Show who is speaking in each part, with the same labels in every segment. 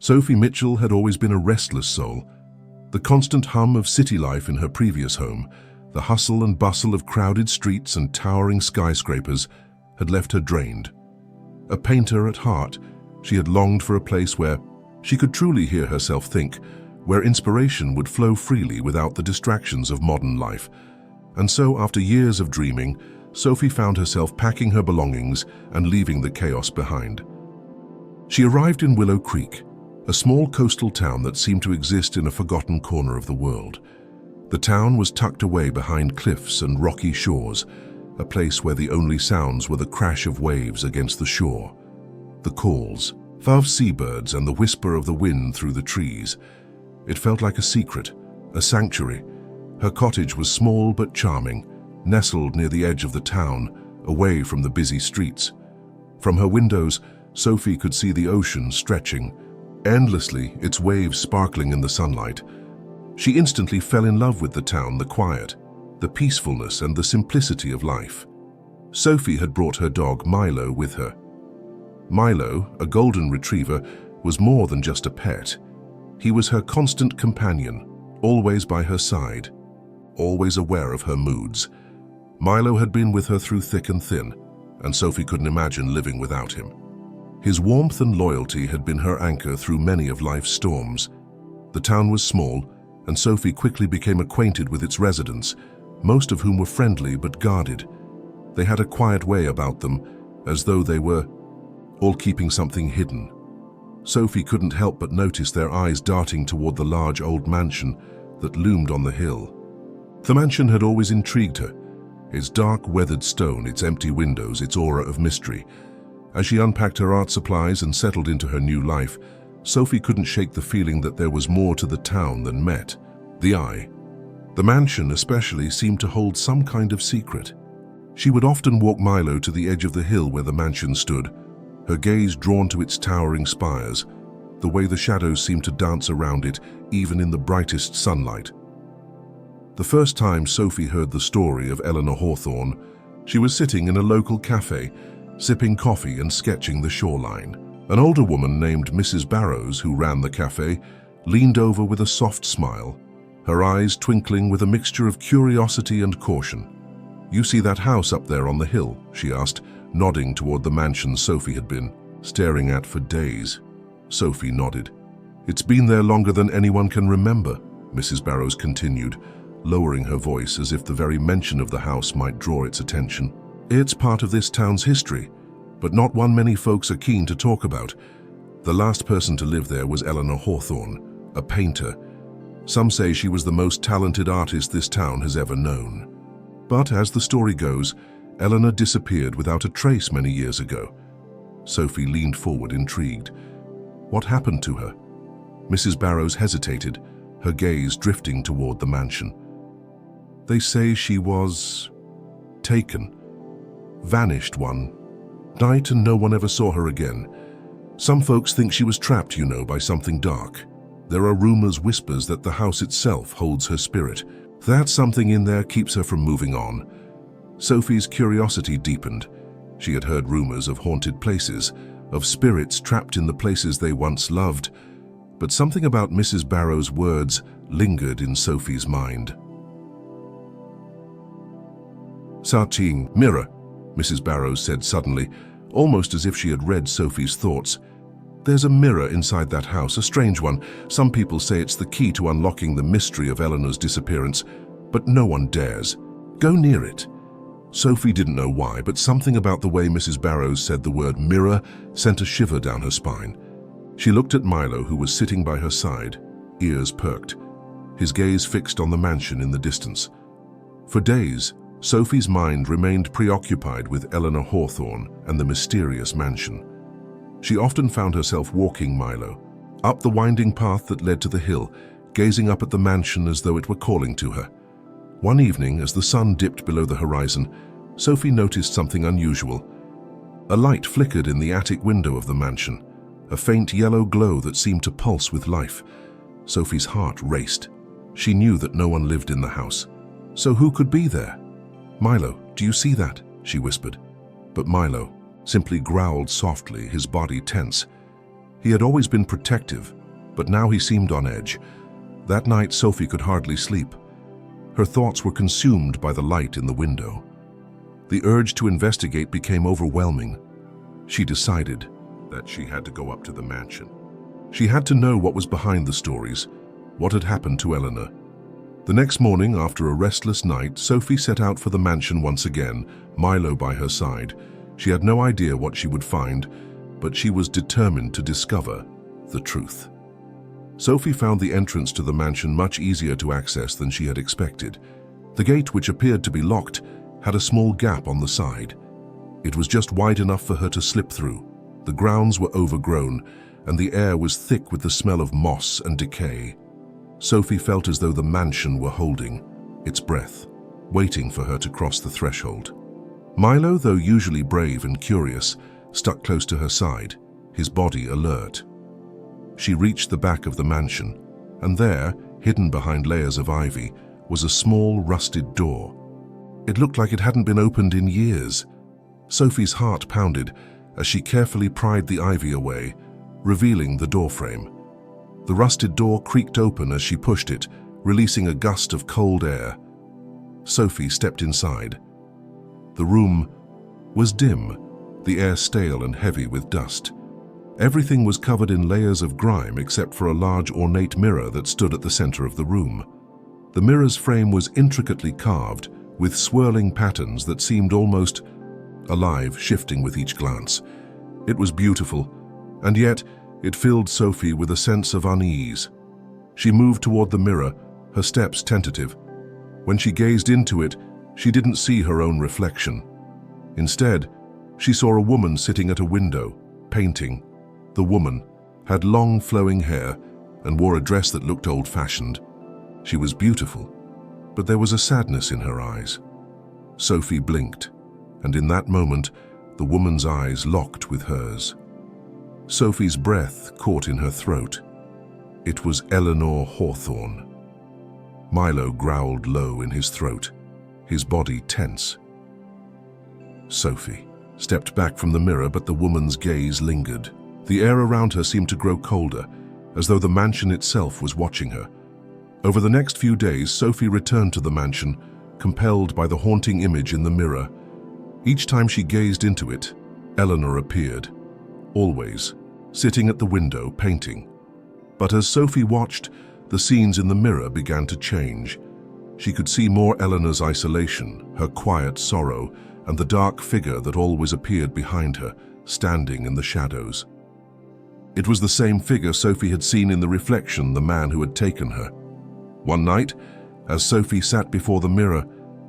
Speaker 1: Sophie Mitchell had always been a restless soul. The constant hum of city life in her previous home, the hustle and bustle of crowded streets and towering skyscrapers, had left her drained. A painter at heart, she had longed for a place where she could truly hear herself think, where inspiration would flow freely without the distractions of modern life. And so, after years of dreaming, Sophie found herself packing her belongings and leaving the chaos behind. She arrived in Willow Creek, a small coastal town that seemed to exist in a forgotten corner of the world. The town was tucked away behind cliffs and rocky shores, a place where the only sounds were the crash of waves against the shore, the calls of seabirds and the whisper of the wind through the trees. It felt like a secret, a sanctuary. Her cottage was small but charming, nestled near the edge of the town, away from the busy streets. From her windows, Sophie could see the ocean stretching, endlessly, its waves sparkling in the sunlight. She instantly fell in love with the town, the quiet, the peacefulness and the simplicity of life. Sophie had brought her dog Milo with her. Milo, a golden retriever, was more than just a pet. He was her constant companion, always by her side, always aware of her moods. Milo had been with her through thick and thin, and Sophie couldn't imagine living without him. His warmth and loyalty had been her anchor through many of life's storms. The town was small, and Sophie quickly became acquainted with its residents, most of whom were friendly but guarded. They had a quiet way about them, as though they were all keeping something hidden. Sophie couldn't help but notice their eyes darting toward the large old mansion that loomed on the hill. The mansion had always intrigued her, its dark weathered stone, its empty windows, its aura of mystery. As she unpacked her art supplies and settled into her new life, Sophie couldn't shake the feeling that there was more to the town than met the eye. The mansion especially seemed to hold some kind of secret. She would often walk Milo to the edge of the hill where the mansion stood, her gaze drawn to its towering spires, the way the shadows seemed to dance around it, even in the brightest sunlight. The first time Sophie heard the story of Eleanor Hawthorne, she was sitting in a local cafe, sipping coffee and sketching the shoreline. An older woman named Mrs. Barrows, who ran the cafe, leaned over with a soft smile, her eyes twinkling with a mixture of curiosity and caution. "You see that house up there on the hill?" she asked, nodding toward the mansion Sophie had been staring at for days. Sophie nodded. "It's been there longer than anyone can remember," Mrs. Barrows continued, lowering her voice as if the very mention of the house might draw its attention. "It's part of this town's history, but not one many folks are keen to talk about. The last person to live there was Eleanor Hawthorne, a painter. Some say she was the most talented artist this town has ever known. But as the story goes, Eleanor disappeared without a trace many years ago." Sophie leaned forward, intrigued. "What happened to her?" Mrs. Barrows hesitated, her gaze drifting toward the mansion. "They say she was taken, vanished one night, and no one ever saw her again. Some folks think she was trapped, by something dark. There are rumors, whispers that the house itself holds her spirit. That something in there keeps her from moving on." Sophie's curiosity deepened. She had heard rumors of haunted places, of spirits trapped in the places they once loved, but something about Mrs. Barrows' words lingered in Sophie's mind. "Sarting, mirror," Mrs. Barrows said suddenly, almost as if she had read Sophie's thoughts. "There's a mirror inside that house, a strange one. Some people say it's the key to unlocking the mystery of Eleanor's disappearance, but no one dares go near it." Sophie didn't know why, but something about the way Mrs. Barrows said the word mirror sent a shiver down her spine. She looked at Milo, who was sitting by her side, ears perked, his gaze fixed on the mansion in the distance. For days, Sophie's mind remained preoccupied with Eleanor Hawthorne and the mysterious mansion. She often found herself walking Milo up the winding path that led to the hill, gazing up at the mansion as though it were calling to her. One evening, as the sun dipped below the horizon, Sophie noticed something unusual. A light flickered in the attic window of the mansion, a faint yellow glow that seemed to pulse with life. Sophie's heart raced. She knew that no one lived in the house. So who could be there? "Milo, do you see that?" she whispered. But Milo simply growled softly, his body tense. He had always been protective, but now he seemed on edge. That night, Sophie could hardly sleep. Her thoughts were consumed by the light in the window. The urge to investigate became overwhelming. She decided that she had to go up to the mansion. She had to know what was behind the stories, what had happened to Eleanor. The next morning, after a restless night, Sophie set out for the mansion once again, Milo by her side. She had no idea what she would find, but she was determined to discover the truth. Sophie found the entrance to the mansion much easier to access than she had expected. The gate, which appeared to be locked, had a small gap on the side. It was just wide enough for her to slip through. The grounds were overgrown, and the air was thick with the smell of moss and decay. Sophie felt as though the mansion were holding its breath, waiting for her to cross the threshold. Milo, though usually brave and curious, stuck close to her side, his body alert. She reached the back of the mansion, and there, hidden behind layers of ivy, was a small, rusted door. It looked like it hadn't been opened in years. Sophie's heart pounded as she carefully pried the ivy away, revealing the doorframe. The rusted door creaked open as she pushed it, releasing a gust of cold air. Sophie stepped inside. The room was dim, the air stale and heavy with dust. Everything was covered in layers of grime except for a large ornate mirror that stood at the center of the room. The mirror's frame was intricately carved, with swirling patterns that seemed almost alive, shifting with each glance. It was beautiful, and yet it filled Sophie with a sense of unease. She moved toward the mirror, her steps tentative. When she gazed into it, she didn't see her own reflection. Instead, she saw a woman sitting at a window, painting. The woman had long flowing hair and wore a dress that looked old-fashioned. She was beautiful, but there was a sadness in her eyes. Sophie blinked, and in that moment, the woman's eyes locked with hers. Sophie's breath caught in her throat. It was Eleanor Hawthorne. Milo growled low in his throat, his body tense. Sophie stepped back from the mirror, but the woman's gaze lingered. The air around her seemed to grow colder, as though the mansion itself was watching her. Over the next few days, Sophie returned to the mansion, compelled by the haunting image in the mirror. Each time she gazed into it, Eleanor appeared, always sitting at the window, painting. But as Sophie watched, the scenes in the mirror began to change. She could see more Eleanor's isolation, her quiet sorrow, and the dark figure that always appeared behind her, standing in the shadows. It was the same figure Sophie had seen in the reflection, the man who had taken her. One night, as Sophie sat before the mirror,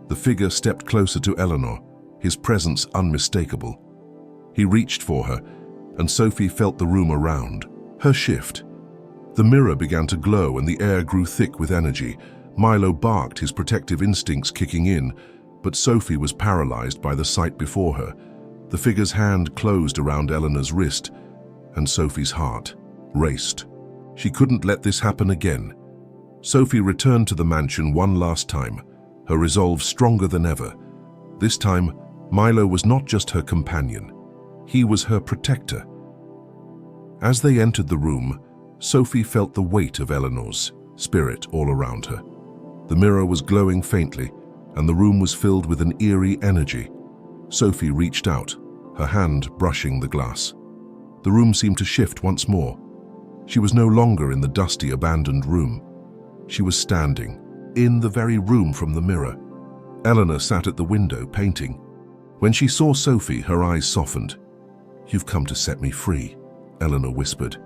Speaker 1: the figure stepped closer to Eleanor, his presence unmistakable. He reached for her, and Sophie felt the room around her shift. The mirror began to glow and the air grew thick with energy. Milo barked, his protective instincts kicking in, but Sophie was paralyzed by the sight before her. The figure's hand closed around Eleanor's wrist, and Sophie's heart raced. She couldn't let this happen again. Sophie returned to the mansion one last time, her resolve stronger than ever. This time, Milo was not just her companion. He was her protector. As they entered the room, Sophie felt the weight of Eleanor's spirit all around her. The mirror was glowing faintly, and the room was filled with an eerie energy. Sophie reached out, her hand brushing the glass. The room seemed to shift once more. She was no longer in the dusty, abandoned room. She was standing in the very room from the mirror. Eleanor sat at the window, painting. When she saw Sophie, her eyes softened. "You've come to set me free," Eleanor whispered.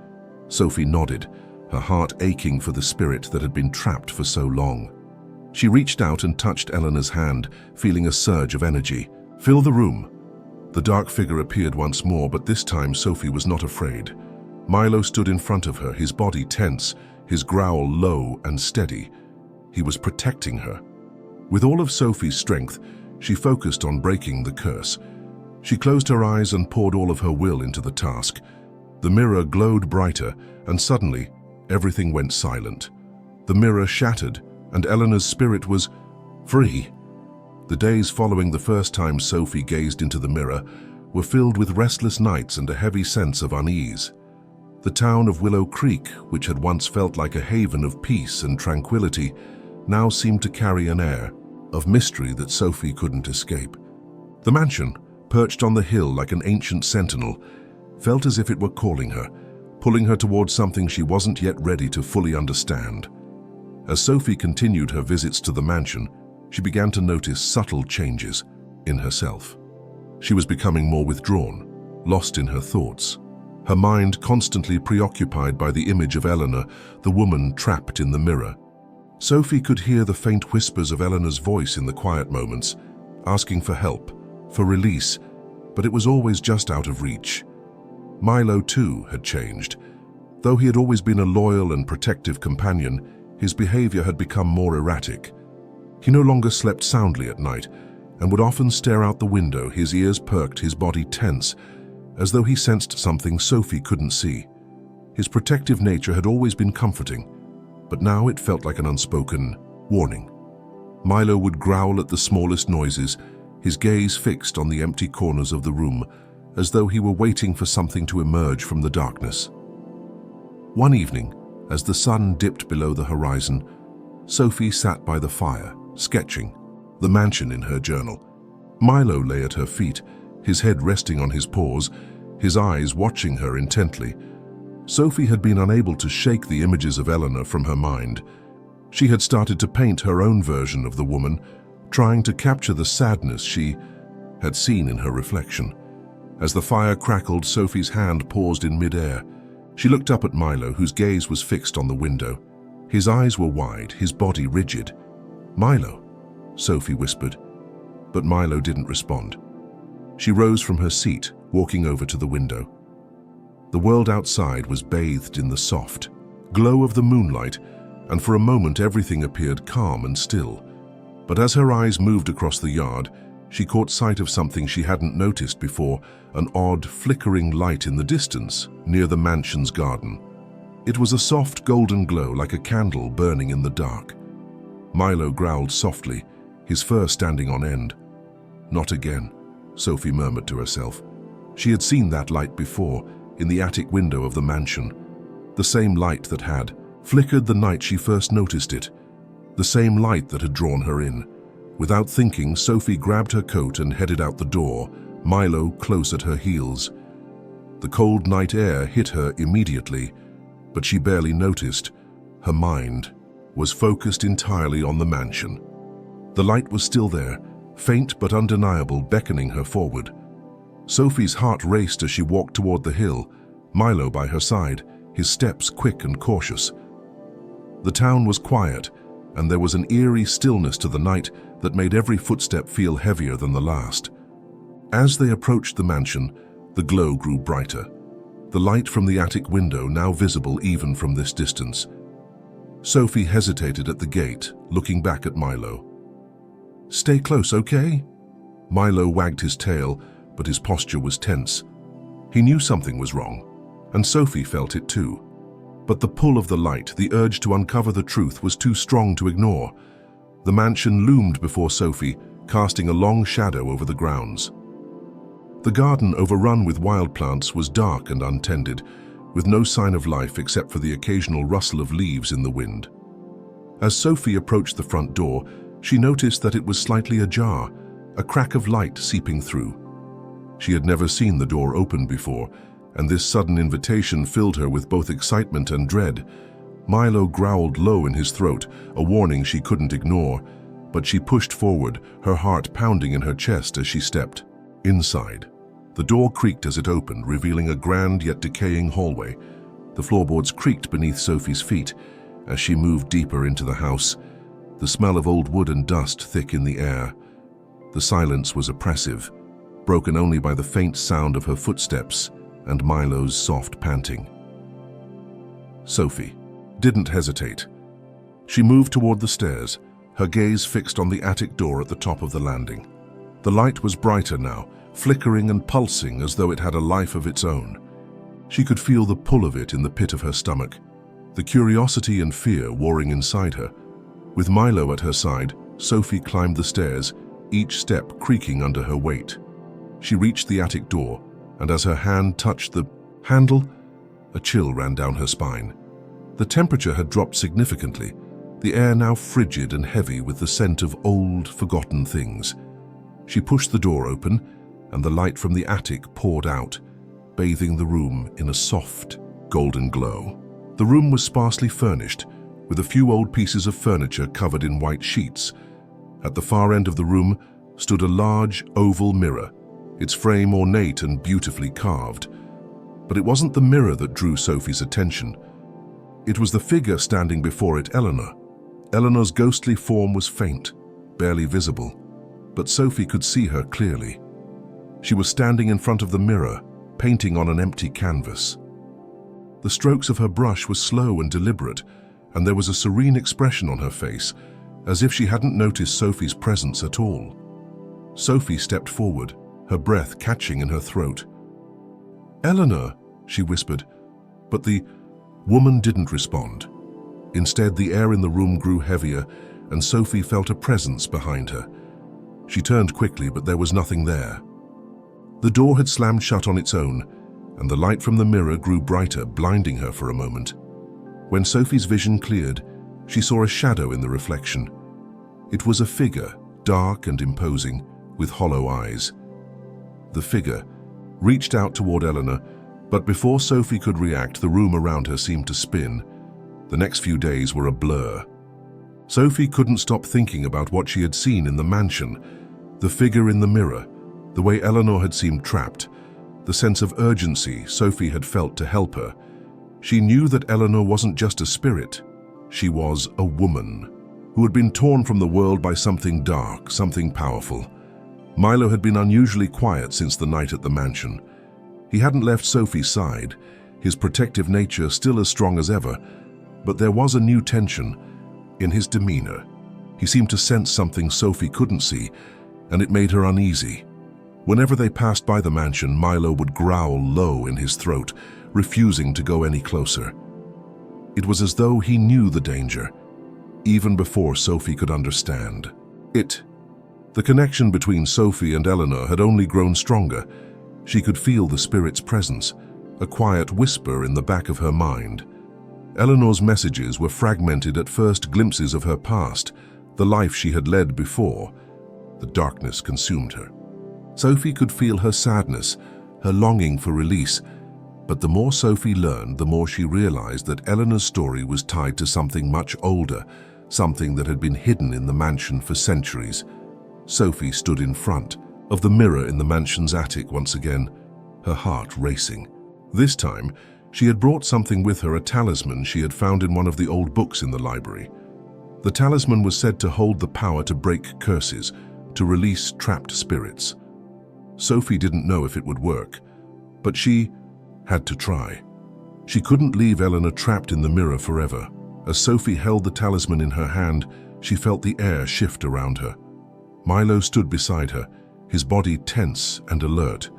Speaker 1: Sophie nodded, her heart aching for the spirit that had been trapped for so long. She reached out and touched Eleanor's hand, feeling a surge of energy. "Fill the room." The dark figure appeared once more, but this time Sophie was not afraid. Milo stood in front of her, his body tense, his growl low and steady. He was protecting her. With all of Sophie's strength, she focused on breaking the curse. She closed her eyes and poured all of her will into the task. The mirror glowed brighter, and suddenly, everything went silent. The mirror shattered, and Eleanor's spirit was free. The days following the first time Sophie gazed into the mirror were filled with restless nights and a heavy sense of unease. The town of Willow Creek, which had once felt like a haven of peace and tranquility, now seemed to carry an air of mystery that Sophie couldn't escape. The mansion, perched on the hill like an ancient sentinel, felt as if it were calling her, pulling her towards something she wasn't yet ready to fully understand. As Sophie continued her visits to the mansion, she began to notice subtle changes in herself. She was becoming more withdrawn, lost in her thoughts, her mind constantly preoccupied by the image of Eleanor, the woman trapped in the mirror. Sophie could hear the faint whispers of Eleanor's voice in the quiet moments, asking for help, for release, but it was always just out of reach. Milo, too, had changed. Though he had always been a loyal and protective companion, his behavior had become more erratic. He no longer slept soundly at night and would often stare out the window, his ears perked, his body tense, as though he sensed something Sophie couldn't see. His protective nature had always been comforting, but now it felt like an unspoken warning. Milo would growl at the smallest noises, his gaze fixed on the empty corners of the room, as though he were waiting for something to emerge from the darkness. One evening, as the sun dipped below the horizon, Sophie sat by the fire, sketching the mansion in her journal. Milo lay at her feet, his head resting on his paws, his eyes watching her intently. Sophie had been unable to shake the images of Eleanor from her mind. She had started to paint her own version of the woman, trying to capture the sadness she had seen in her reflection. As the fire crackled, Sophie's hand paused in midair. She looked up at Milo, whose gaze was fixed on the window. His eyes were wide, his body rigid. "Milo," Sophie whispered, but Milo didn't respond. She rose from her seat, walking over to the window. The world outside was bathed in the soft glow of the moonlight, and for a moment everything appeared calm and still. But as her eyes moved across the yard, she caught sight of something she hadn't noticed before, an odd, flickering light in the distance, near the mansion's garden. It was a soft golden glow, like a candle burning in the dark. Milo growled softly, his fur standing on end. "Not again," Sophie murmured to herself. She had seen that light before, in the attic window of the mansion. The same light that had flickered the night she first noticed it. The same light that had drawn her in. Without thinking, Sophie grabbed her coat and headed out the door, Milo close at her heels. The cold night air hit her immediately, but she barely noticed. Her mind was focused entirely on the mansion. The light was still there, faint but undeniable, beckoning her forward. Sophie's heart raced as she walked toward the hill, Milo by her side, his steps quick and cautious. The town was quiet, and there was an eerie stillness to the night that made every footstep feel heavier than the last. As they approached the mansion, the glow grew brighter, the light from the attic window now visible even from this distance. Sophie hesitated at the gate, looking back at Milo. "Stay close, okay?" Milo wagged his tail, but his posture was tense. He knew something was wrong, and Sophie felt it too. But the pull of the light, the urge to uncover the truth, was too strong to ignore. The mansion loomed before Sophie, casting a long shadow over the grounds. The garden, overrun with wild plants, was dark and untended, with no sign of life except for the occasional rustle of leaves in the wind. As Sophie approached the front door, she noticed that it was slightly ajar, a crack of light seeping through. She had never seen the door open before, and this sudden invitation filled her with both excitement and dread. Milo growled low in his throat, a warning she couldn't ignore, but she pushed forward, her heart pounding in her chest as she stepped inside. The door creaked as it opened, revealing a grand yet decaying hallway. The floorboards creaked beneath Sophie's feet as she moved deeper into the house, the smell of old wood and dust thick in the air. The silence was oppressive, broken only by the faint sound of her footsteps and Milo's soft panting. Sophie didn't hesitate. She moved toward the stairs, her gaze fixed on the attic door at the top of the landing. The light was brighter now, flickering and pulsing as though it had a life of its own. She could feel the pull of it in the pit of her stomach, the curiosity and fear warring inside her. With Milo at her side, Sophie climbed the stairs, each step creaking under her weight. She reached the attic door, and as her hand touched the handle, A chill ran down her spine. The temperature had dropped significantly, the air now frigid and heavy with the scent of old, forgotten things. She pushed the door open, and the light from the attic poured out, bathing the room in a soft, golden glow. The room was sparsely furnished, with a few old pieces of furniture covered in white sheets. At the far end of the room stood a large, oval mirror, its frame ornate and beautifully carved. But it wasn't the mirror that drew Sophie's attention. It was the figure standing before it, Eleanor. Eleanor's ghostly form was faint, barely visible, but Sophie could see her clearly. She was standing in front of the mirror, painting on an empty canvas. The strokes of her brush were slow and deliberate, and there was a serene expression on her face, as if she hadn't noticed Sophie's presence at all. Sophie stepped forward, her breath catching in her throat. "Eleanor," she whispered, but the woman didn't respond. Instead, the air in the room grew heavier, and Sophie felt a presence behind her. She turned quickly, but there was nothing there. The door had slammed shut on its own, and the light from the mirror grew brighter, blinding her for a moment. When Sophie's vision cleared, she saw a shadow in the reflection. It was a figure, dark and imposing, with hollow eyes. The figure reached out toward Eleanor, but before Sophie could react, the room around her seemed to spin. The next few days were a blur. Sophie couldn't stop thinking about what she had seen in the mansion, the figure in the mirror, the way Eleanor had seemed trapped, the sense of urgency Sophie had felt to help her. She knew that Eleanor wasn't just a spirit. She was a woman who had been torn from the world by something dark, something powerful. Milo had been unusually quiet since the night at the mansion. He hadn't left Sophie's side, his protective nature still as strong as ever, but there was a new tension in his demeanor. He seemed to sense something Sophie couldn't see, and it made her uneasy. Whenever they passed by the mansion, Milo would growl low in his throat, refusing to go any closer. It was as though he knew the danger, even before Sophie could understand. The connection between Sophie and Eleanor had only grown stronger. She could feel the spirit's presence, a quiet whisper in the back of her mind. Eleanor's messages were fragmented at first, glimpses of her past, the life she had led before. The darkness consumed her. Sophie could feel her sadness, her longing for release, but the more Sophie learned, the more she realized that Eleanor's story was tied to something much older, something that had been hidden in the mansion for centuries. Sophie stood in front of the mirror in the mansion's attic once again, her heart racing. This time, she had brought something with her, a talisman she had found in one of the old books in the library. The talisman was said to hold the power to break curses, to release trapped spirits. Sophie didn't know if it would work, but she had to try. She couldn't leave Eleanor trapped in the mirror forever. As Sophie held the talisman in her hand, she felt the air shift around her. Milo stood beside her, his body tense and alert.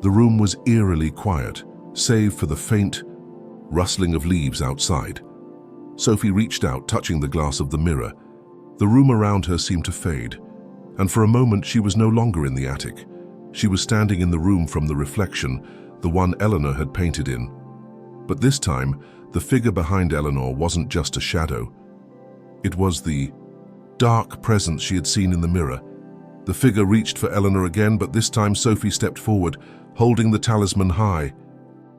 Speaker 1: The room was eerily quiet, save for the faint rustling of leaves outside. Sophie reached out, touching the glass of the mirror. The room around her seemed to fade, and for a moment she was no longer in the attic. She was standing in the room from the reflection, the one Eleanor had painted in. But this time, the figure behind Eleanor wasn't just a shadow. It was the dark presence she had seen in the mirror. The figure reached for Eleanor again, but this time Sophie stepped forward, holding the talisman high.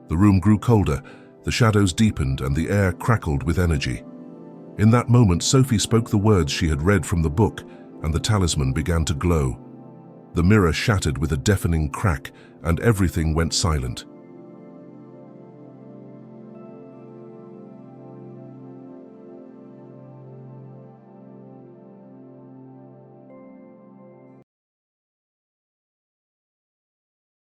Speaker 1: The room grew colder, the shadows deepened, and the air crackled with energy. In that moment, Sophie spoke the words she had read from the book, and the talisman began to glow. The mirror shattered with a deafening crack, and everything went silent.